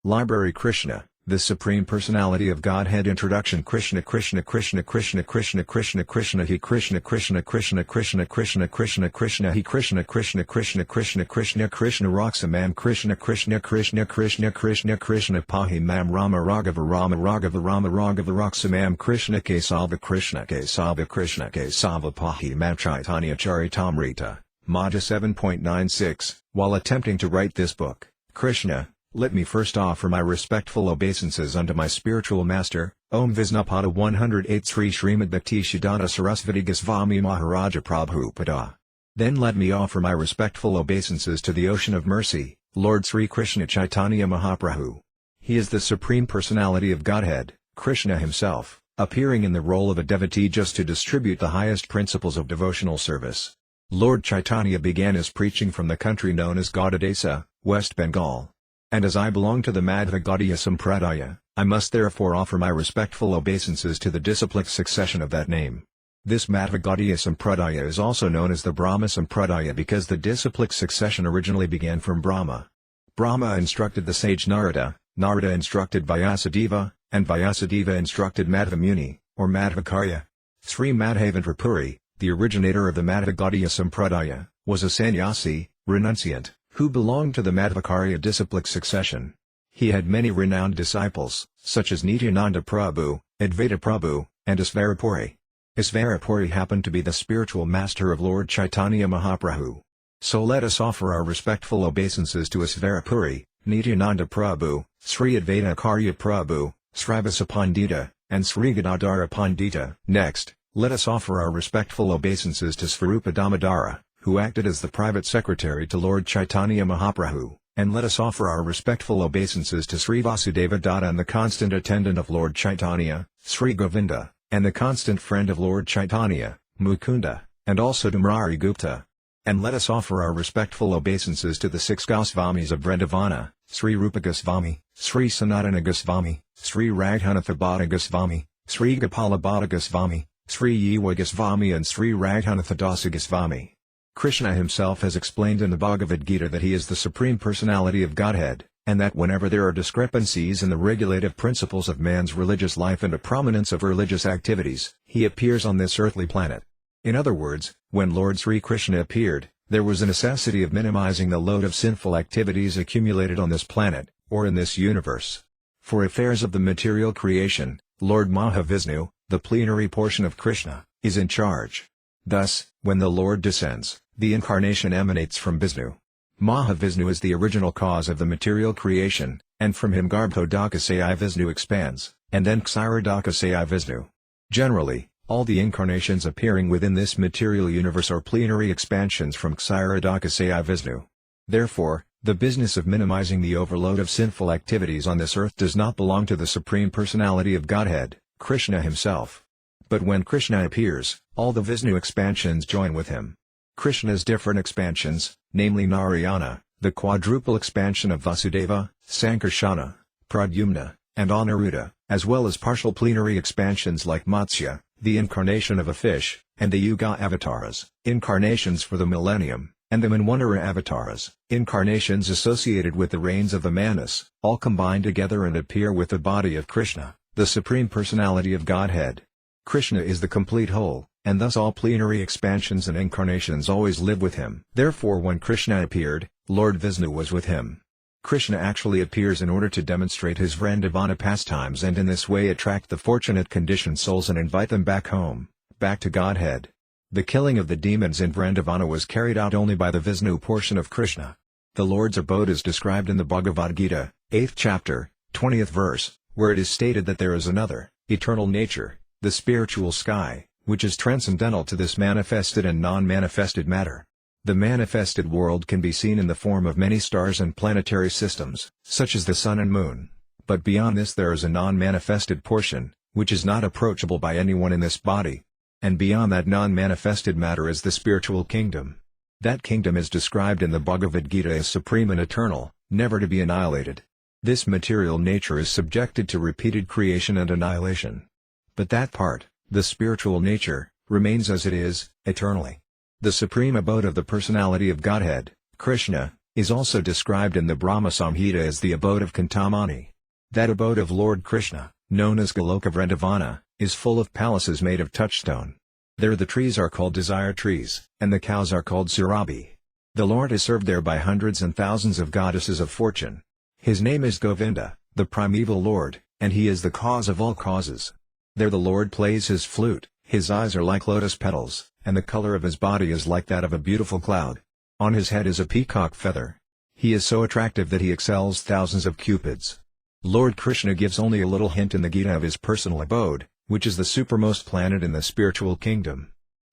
Library Krishna, the Supreme Personality of Godhead Introduction Krishna Krishna Krishna Krishna Krishna Krishna Krishna He Krishna Krishna Krishna Krishna Krishna Krishna Krishna He Krishna Krishna Krishna Krishna Krishna Krishna Raksamam Krishna Krishna Krishna Krishna Krishna Krishna Pahimam Rama Raghava Rama Raghava Rama Raghava Raksamam Krishna Kesava Krishna Kesava Krishna Kesava Pahimam Chaitanya Charitamrita, Madhya 7.96. While attempting to write this book, Krishna, let me first offer my respectful obeisances unto my spiritual master, Om Visnapada 108 Sri Śrīmad-Bhaktivedanta Sarasvati Goswami Maharaja Prabhupada. Then let me offer my respectful obeisances to the Ocean of Mercy, Lord Sri Krishna Chaitanya Mahaprabhu. He is the Supreme Personality of Godhead, Krishna himself, appearing in the role of a devotee just to distribute the highest principles of devotional service. Lord Chaitanya began his preaching from the country known as Gaudadesa, West Bengal. And as I belong to the Madhva Gaudiya Sampradaya, I must therefore offer my respectful obeisances to the disciplic succession of that name. This Madhva Gaudiya Sampradaya is also known as the Brahma Sampradaya because the disciplic succession originally began from Brahma. Brahma instructed the sage Narada, Narada instructed Vyāsadeva, and Vyāsadeva instructed Madhva Muni, or Madhvācārya. Śrīmad-Bhāgavatam Puri, the originator of the Madhva Gaudiya Sampradaya, was a sannyasi, renunciant, who belonged to the Madhvācārya disciplic succession. He had many renowned disciples, such as Nityananda Prabhu, Advaita Prabhu, and Isvarapuri. Isvarapuri happened to be the spiritual master of Lord Chaitanya Mahaprabhu. So let us offer our respectful obeisances to Isvarapuri, Nityananda Prabhu, Sri Advaita-Ācārya Prabhu, Srivasa Pandita, and Sri Gadadhara Pandita. Next, let us offer our respectful obeisances to Svarupa Damodara, who acted as the private secretary to Lord Chaitanya Mahaprabhu, and let us offer our respectful obeisances to Sri Vyāsadeva Datta and the constant attendant of Lord Chaitanya, Sri Govinda, and the constant friend of Lord Chaitanya, Mukunda, and also to Murari Gupta. And let us offer our respectful obeisances to the 6 Goswamis of Vrindavana, Sri Rupa Goswami, Sri Sanatana Goswami, Sri Raghunatha Bhatta Goswami, Sri Gopala Bhatta Goswami, Sri Yiva Goswami and Sri Raghunatha Dasa Goswami. Krishna himself has explained in the Bhagavad Gita that he is the Supreme Personality of Godhead, and that whenever there are discrepancies in the regulative principles of man's religious life and a prominence of religious activities, he appears on this earthly planet. In other words, when Lord Sri Krishna appeared, there was a necessity of minimizing the load of sinful activities accumulated on this planet, or in this universe. For affairs of the material creation, Lord Mahavishnu, the plenary portion of Krishna, is in charge. Thus, when the Lord descends, the incarnation emanates from Vishnu. Mahavishnu is the original cause of the material creation, and from him Garbhodakasaya Vishnu expands, and then Kshirodakasaya Vishnu. Generally, all the incarnations appearing within this material universe are plenary expansions from Kshirodakasaya Vishnu. Therefore, the business of minimizing the overload of sinful activities on this earth does not belong to the Supreme Personality of Godhead, Krishna himself. But when Krishna appears, all the Vishnu expansions join with him. Krishna's different expansions, namely Narayana, the quadruple expansion of Vasudeva, Sankarsana, Pradyumna, and Aniruddha, as well as partial plenary expansions like Matsya, the incarnation of a fish, and the Yuga avatars, incarnations for the millennium, and the Manvantara avatars, incarnations associated with the reigns of the Manas, all combine together and appear with the body of Krishna, the Supreme Personality of Godhead. Krishna is the complete whole, and thus all plenary expansions and incarnations always live with him. Therefore when Krishna appeared, Lord Vishnu was with him. Krishna actually appears in order to demonstrate his Vrindavana pastimes and in this way attract the fortunate conditioned souls and invite them back home, back to Godhead. The killing of the demons in Vrindavana was carried out only by the Vishnu portion of Krishna. The Lord's abode is described in the Bhagavad Gita, 8th chapter, 20th verse, where it is stated that there is another, eternal nature, the spiritual sky, which is transcendental to this manifested and non-manifested matter. The manifested world can be seen in the form of many stars and planetary systems, such as the sun and moon, but beyond this there is a non-manifested portion, which is not approachable by anyone in this body. And beyond that non-manifested matter is the spiritual kingdom. That kingdom is described in the Bhagavad Gita as supreme and eternal, never to be annihilated. This material nature is subjected to repeated creation and annihilation. But that part, the spiritual nature, remains as it is, eternally. The supreme abode of the Personality of Godhead, Krishna, is also described in the Brahma Samhita as the abode of Kantamani. That abode of Lord Krishna, known as Goloka Vrindavana, is full of palaces made of touchstone. There the trees are called desire trees, and the cows are called Surabhi. The Lord is served there by hundreds and thousands of goddesses of fortune. His name is Govinda, the primeval Lord, and he is the cause of all causes. There the Lord plays his flute, his eyes are like lotus petals, and the color of his body is like that of a beautiful cloud. On his head is a peacock feather. He is so attractive that he excels thousands of cupids. Lord Krishna gives only a little hint in the Gita of his personal abode, which is the supermost planet in the spiritual kingdom.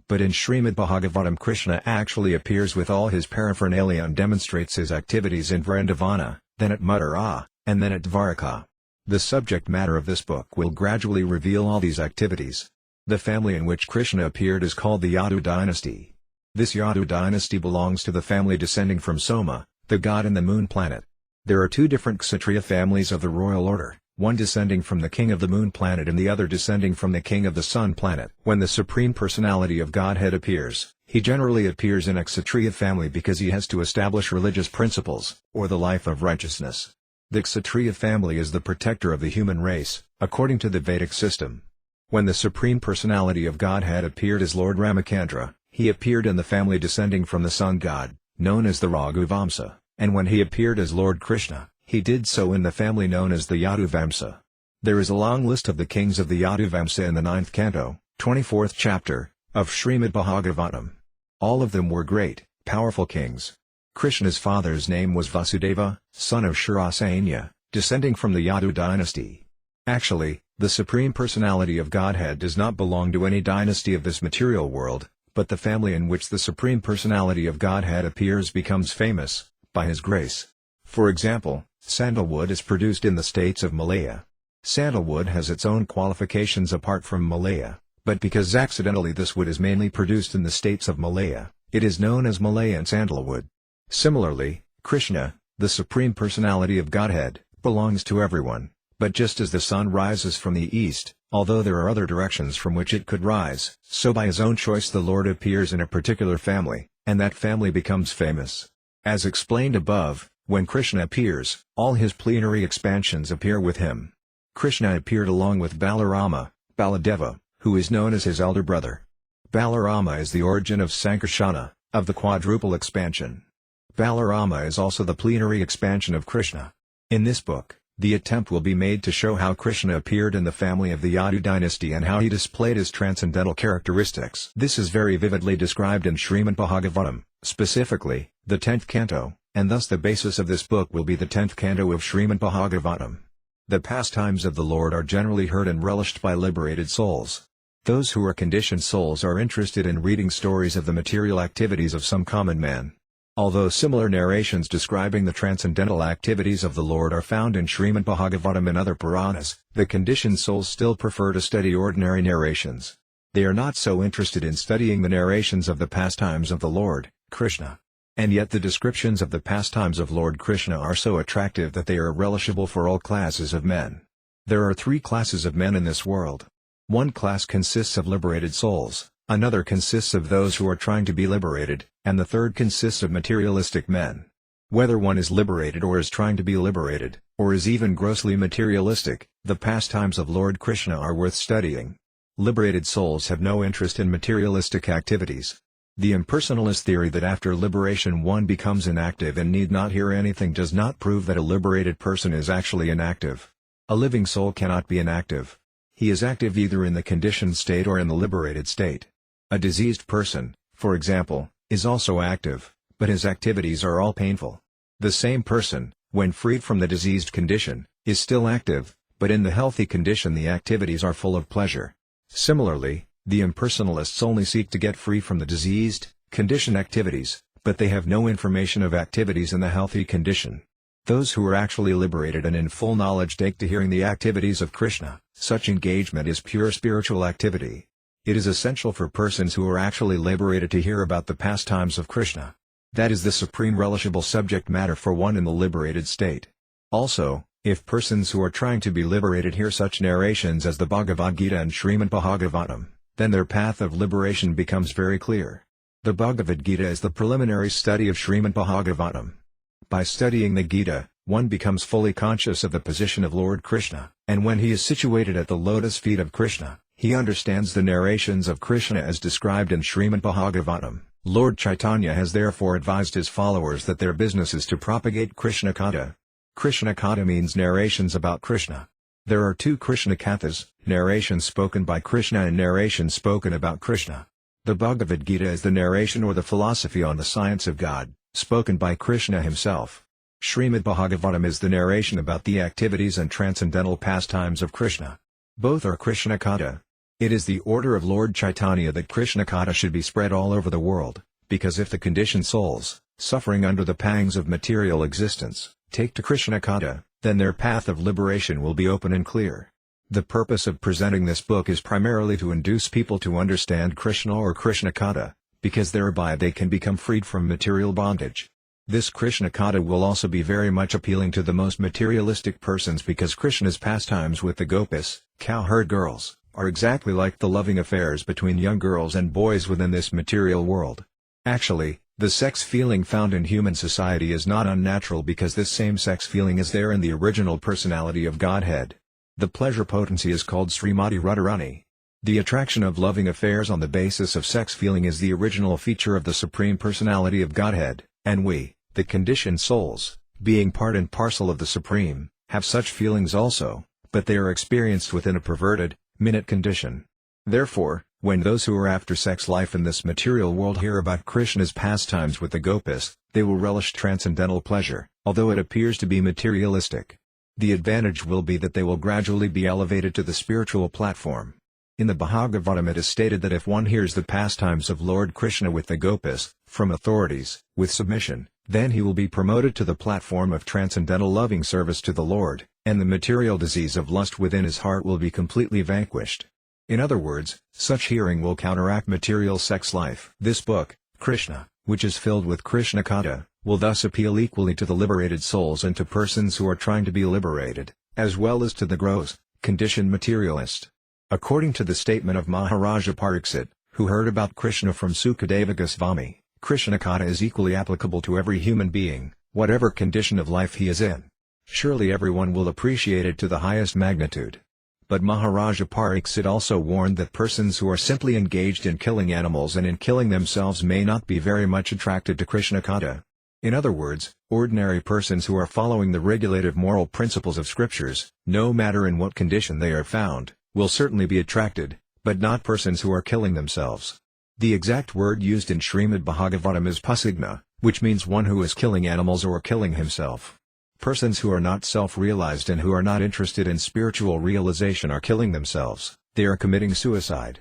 But in Śrīmad-Bhāgavatam Krishna actually appears with all his paraphernalia and demonstrates his activities in Vrindavana, then at Mathura, and then at Dvaraka. The subject matter of this book will gradually reveal all these activities. The family in which Krishna appeared is called the Yadu dynasty. This Yadu dynasty belongs to the family descending from Soma, the god in the moon planet. There are two different Kshatriya families of the royal order, one descending from the king of the moon planet and the other descending from the king of the sun planet. When the Supreme Personality of Godhead appears, he generally appears in a Kshatriya family because he has to establish religious principles, or the life of righteousness. The Kshatriya family is the protector of the human race, according to the Vedic system. When the Supreme Personality of Godhead appeared as Lord Ramacandra, he appeared in the family descending from the sun god, known as the Raghuvamsa, and when he appeared as Lord Krishna, he did so in the family known as the Yaduvamsa. There is a long list of the kings of the Yaduvamsa in the 9th Canto, 24th chapter, of Śrīmad-Bhāgavatam. All of them were great, powerful kings. Krishna's father's name was Vyāsadeva, son of Shurasanya, descending from the Yadu dynasty. Actually, the Supreme Personality of Godhead does not belong to any dynasty of this material world, but the family in which the Supreme Personality of Godhead appears becomes famous, by his grace. For example, sandalwood is produced in the states of Malaya. Sandalwood has its own qualifications apart from Malaya, but because accidentally this wood is mainly produced in the states of Malaya, it is known as Malayan sandalwood. Similarly, Krishna, the Supreme Personality of Godhead, belongs to everyone, but just as the sun rises from the east, although there are other directions from which it could rise, so by his own choice the Lord appears in a particular family, and that family becomes famous. As explained above, when Krishna appears, all his plenary expansions appear with him. Krishna appeared along with Balarama, Baladeva, who is known as his elder brother. Balarama is the origin of Sankarsana, of the quadruple expansion. Balarama is also the plenary expansion of Krishna. In this book, the attempt will be made to show how Krishna appeared in the family of the Yadu dynasty and how he displayed his transcendental characteristics. This is very vividly described in Śrīmad-Bhāgavatam, specifically, the 10th Canto, and thus the basis of this book will be the 10th Canto of Śrīmad-Bhāgavatam. The pastimes of the Lord are generally heard and relished by liberated souls. Those who are conditioned souls are interested in reading stories of the material activities of some common man. Although similar narrations describing the transcendental activities of the Lord are found in Śrīmad-Bhāgavatam and other Puranas, the conditioned souls still prefer to study ordinary narrations. They are not so interested in studying the narrations of the pastimes of the Lord, Krishna. And yet the descriptions of the pastimes of Lord Krishna are so attractive that they are relishable for all classes of men. There are three classes of men in this world. One class consists of liberated souls, another consists of those who are trying to be liberated, and the third consists of materialistic men. Whether one is liberated or is trying to be liberated, or is even grossly materialistic, the pastimes of Lord Krishna are worth studying. Liberated souls have no interest in materialistic activities. The impersonalist theory that after liberation one becomes inactive and need not hear anything does not prove that a liberated person is actually inactive. A living soul cannot be inactive. He is active either in the conditioned state or in the liberated state. A diseased person, for example, is also active, but his activities are all painful. The same person, when freed from the diseased condition, is still active, but in the healthy condition the activities are full of pleasure. Similarly, the impersonalists only seek to get free from the diseased, conditioned activities, but they have no information of activities in the healthy condition. Those who are actually liberated and in full knowledge take to hearing the activities of Krishna. Such engagement is pure spiritual activity. It is essential for persons who are actually liberated to hear about the pastimes of Krishna. That is the supreme relishable subject matter for one in the liberated state. Also, if persons who are trying to be liberated hear such narrations as the Bhagavad Gita and Śrīmad-Bhāgavatam, then their path of liberation becomes very clear. The Bhagavad Gita is the preliminary study of Śrīmad-Bhāgavatam. By studying the Gita, one becomes fully conscious of the position of Lord Krishna, and when he is situated at the lotus feet of Krishna, he understands the narrations of Krishna as described in Śrīmad-Bhāgavatam. Lord Chaitanya has therefore advised his followers that their business is to propagate Krishna Katha. Krishna Katha means narrations about Krishna. There are two Krishna Kathas, narrations spoken by Krishna and narrations spoken about Krishna. The Bhagavad Gita is the narration or the philosophy on the science of God, spoken by Krishna himself. Śrīmad-Bhāgavatam is the narration about the activities and transcendental pastimes of Krishna. Both are Krishna Katha. It is the order of Lord Chaitanya that Krishna Katha should be spread all over the world, because if the conditioned souls, suffering under the pangs of material existence, take to Krishna Katha, then their path of liberation will be open and clear. The purpose of presenting this book is primarily to induce people to understand Krishna or Krishna Katha, because thereby they can become freed from material bondage. This Krishna Katha will also be very much appealing to the most materialistic persons because Krishna's pastimes with the gopis, cowherd girls, are exactly like the loving affairs between young girls and boys within this material world. Actually, the sex feeling found in human society is not unnatural because this same sex feeling is there in the original personality of Godhead. The pleasure potency is called Srimati Radharani. The attraction of loving affairs on the basis of sex feeling is the original feature of the Supreme Personality of Godhead, and we, the conditioned souls, being part and parcel of the Supreme, have such feelings also, but they are experienced within a perverted, minute condition. Therefore, when those who are after sex life in this material world hear about Krishna's pastimes with the gopis, they will relish transcendental pleasure, although it appears to be materialistic. The advantage will be that they will gradually be elevated to the spiritual platform. In the Bhagavatam it is stated that if one hears the pastimes of Lord Krishna with the gopis, from authorities, with submission, then he will be promoted to the platform of transcendental loving service to the Lord, and the material disease of lust within his heart will be completely vanquished. In other words, such hearing will counteract material sex life. This book, Krishna, which is filled with Krishna Katha, will thus appeal equally to the liberated souls and to persons who are trying to be liberated, as well as to the gross, conditioned materialist. According to the statement of Maharaja Pariksit, who heard about Krishna from Sukadeva Goswami, Krishna Katha is equally applicable to every human being, whatever condition of life he is in. Surely everyone will appreciate it to the highest magnitude. But Maharaja Pariksit also warned that persons who are simply engaged in killing animals and in killing themselves may not be very much attracted to Krishna Katha. In other words, ordinary persons who are following the regulative moral principles of scriptures, no matter in what condition they are found, will certainly be attracted, but not persons who are killing themselves. The exact word used in Śrīmad-Bhāgavatam is pasigna, which means one who is killing animals or killing himself. Persons who are not self-realized and who are not interested in spiritual realization are killing themselves, they are committing suicide.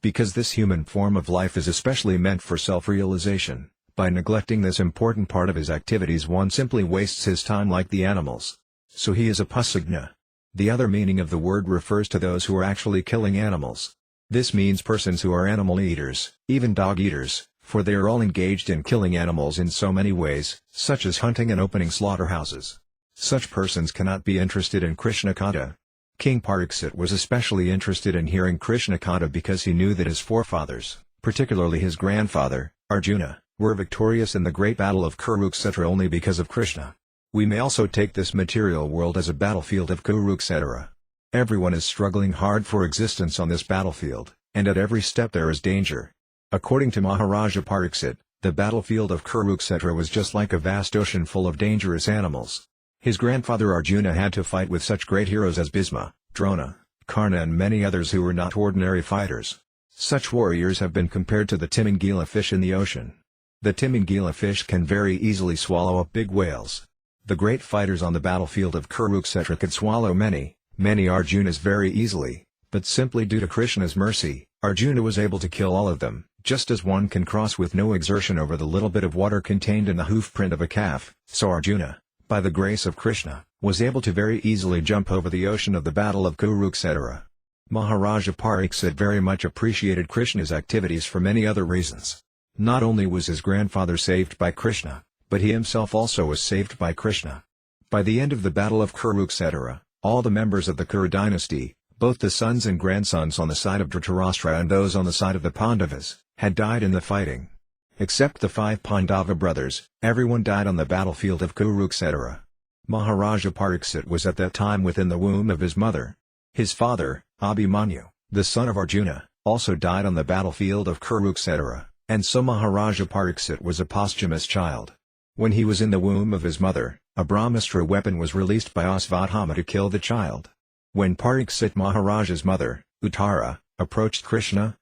Because this human form of life is especially meant for self-realization, by neglecting this important part of his activities one simply wastes his time like the animals. So he is a pasigna. The other meaning of the word refers to those who are actually killing animals. This means persons who are animal eaters, even dog eaters, for they are all engaged in killing animals in so many ways, such as hunting and opening slaughterhouses. Such persons cannot be interested in Krishna Katha. King Pariksit was especially interested in hearing Krishna Katha because he knew that his forefathers, particularly his grandfather, Arjuna, were victorious in the great battle of Kṛṣṇa only because of Krishna. We may also take this material world as a battlefield of Kṛṣṇa. Everyone is struggling hard for existence on this battlefield, and at every step there is danger. According to Maharaja Pariksit, the battlefield of Kṛṣṇa was just like a vast ocean full of dangerous animals. His grandfather Arjuna had to fight with such great heroes as Bhisma, Drona, Karna and many others who were not ordinary fighters. Such warriors have been compared to the Timingila fish in the ocean. The Timingila fish can very easily swallow up big whales. The great fighters on the battlefield of Kṛṣṇa could swallow many Arjunas very easily, but simply due to Krishna's mercy, Arjuna was able to kill all of them, just as one can cross with no exertion over the little bit of water contained in the hoofprint of a calf, so Arjuna, by the grace of Krishna, was able to very easily jump over the ocean of the battle of Kṛṣṇa. Maharaja Pariksit very much appreciated Krishna's activities for many other reasons. Not only was his grandfather saved by Krishna, but he himself also was saved by Krishna. By the end of the battle of Kṛṣṇa, all the members of the Kuru dynasty, both the sons and grandsons on the side of Dhritarashtra and those on the side of the Pandavas, had died in the fighting. Except the 5 Pandava brothers, everyone died on the battlefield of Kurukshetra. Maharaja Pariksit was at that time within the womb of his mother. His father, Abhimanyu, the son of Arjuna, also died on the battlefield of Kurukshetra, and so Maharaja Pariksit was a posthumous child. When he was in the womb of his mother, a Brahmastra weapon was released by Asvathama to kill the child. When Pariksit Maharaja's mother, Uttara, approached Krishna,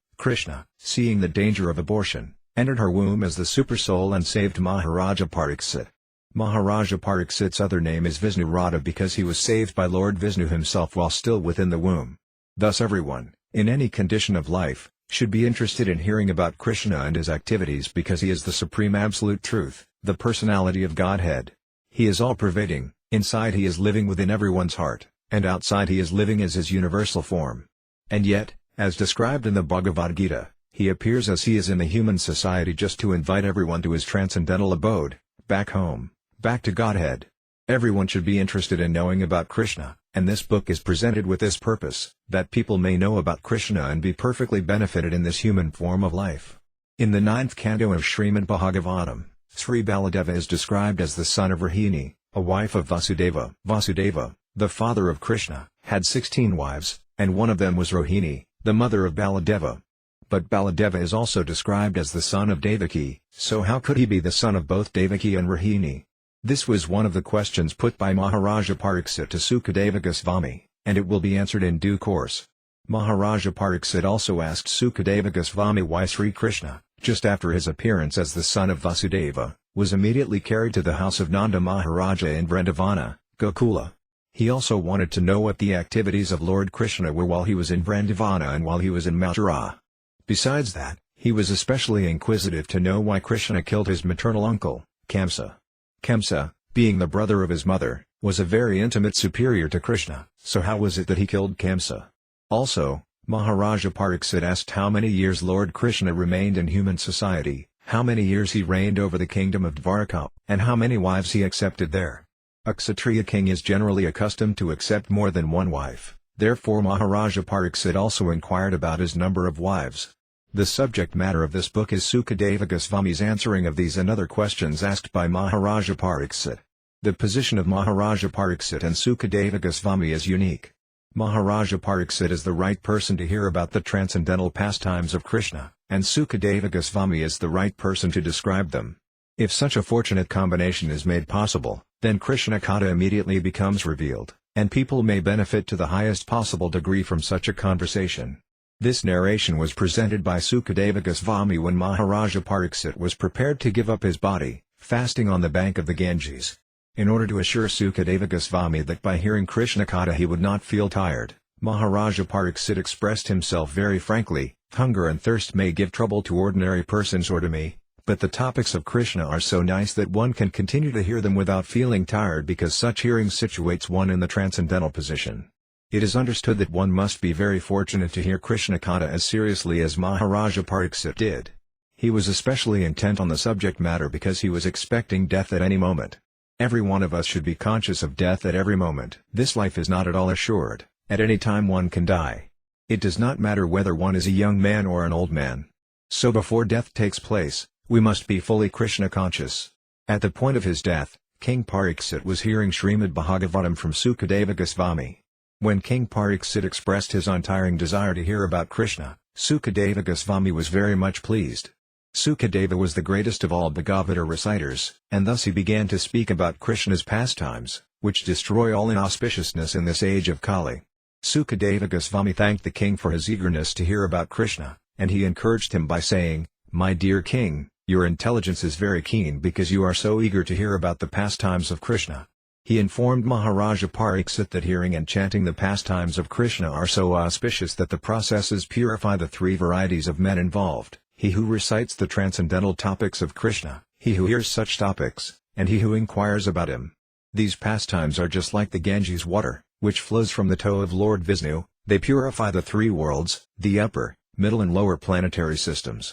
seeing the danger of abortion, entered her womb as the supersoul and saved Maharaja Pariksit. Maharaja Pariksit's other name is Vishnu Radha because he was saved by Lord Vishnu himself while still within the womb. Thus everyone, in any condition of life, should be interested in hearing about Krishna and his activities because he is the Supreme Absolute Truth, the Personality of Godhead. He is all-pervading, inside he is living within everyone's heart, and outside he is living as his universal form. And yet, as described in the Bhagavad Gita, he appears as he is in the human society just to invite everyone to his transcendental abode, back home, back to Godhead. Everyone should be interested in knowing about Krishna, and this book is presented with this purpose, that people may know about Krishna and be perfectly benefited in this human form of life. In the 9th Canto of Śrīmad-Bhāgavatam, Sri Baladeva is described as the son of Rohini, a wife of Vasudeva. Vasudeva, the father of Krishna, had 16 wives, and one of them was Rohini, the mother of Baladeva. But Baladeva is also described as the son of Devaki, so how could he be the son of both Devaki and Rohini? This was one of the questions put by Maharaja Pariksit to Sukadeva Goswami, and it will be answered in due course. Maharaja Pariksit also asked Sukadeva Goswami why Sri Krishna, just after his appearance as the son of Vasudeva, was immediately carried to the house of Nanda Maharaja in Vrindavana, Gokula. He also wanted to know what the activities of Lord Krishna were while he was in Vrindavana and while he was in Mathura. Besides that, he was especially inquisitive to know why Krishna killed his maternal uncle, Kamsa. Kamsa, being the brother of his mother, was a very intimate superior to Krishna, so how was it that he killed Kamsa? Also, Maharaja Pariksit asked how many years Lord Krishna remained in human society, how many years he reigned over the kingdom of Dvaraka, and how many wives he accepted there. A Kshatriya king is generally accustomed to accept more than one wife. Therefore Maharaja Pariksit also inquired about his number of wives. The subject matter of this book is Sukadeva Goswami's answering of these and other questions asked by Maharaja Pariksit. The position of Maharaja Pariksit and Sukadeva Goswami is unique. Maharaja Pariksit is the right person to hear about the transcendental pastimes of Krishna, and Sukadeva Goswami is the right person to describe them. If such a fortunate combination is made possible, then Krishna Katha immediately becomes revealed, and people may benefit to the highest possible degree from such a conversation. This narration was presented by Sukadeva Goswami when Maharaja Pariksit was prepared to give up his body, fasting on the bank of the Ganges. In order to assure Sukadeva Goswami that by hearing Krishna Katha he would not feel tired, Maharaja Pariksit expressed himself very frankly, "Hunger and thirst may give trouble to ordinary persons or to me, but the topics of Krishna are so nice that one can continue to hear them without feeling tired because such hearing situates one in the transcendental position." It is understood that one must be very fortunate to hear Krishna Katha as seriously as Maharaja Pariksit did. He was especially intent on the subject matter because he was expecting death at any moment. Every one of us should be conscious of death at every moment. This life is not at all assured, at any time one can die. It does not matter whether one is a young man or an old man. So before death takes place, we must be fully Krishna conscious. At the point of his death, King Pariksit was hearing Śrīmad-Bhāgavatam from Sukadeva Goswami. When King Pariksit expressed his untiring desire to hear about Krishna, Sukadeva Goswami was very much pleased. Sukadeva was the greatest of all Bhagavata reciters, and thus he began to speak about Krishna's pastimes, which destroy all inauspiciousness in this age of Kali. Sukadeva Goswami thanked the king for his eagerness to hear about Krishna, and he encouraged him by saying, "My dear king, your intelligence is very keen because you are so eager to hear about the pastimes of Krishna." He informed Maharaja Pariksit that hearing and chanting the pastimes of Krishna are so auspicious that the processes purify the three varieties of men involved: he who recites the transcendental topics of Krishna, he who hears such topics, and he who inquires about him. These pastimes are just like the Ganges water, which flows from the toe of Lord Vishnu. They purify the three worlds, the upper, middle and lower planetary systems.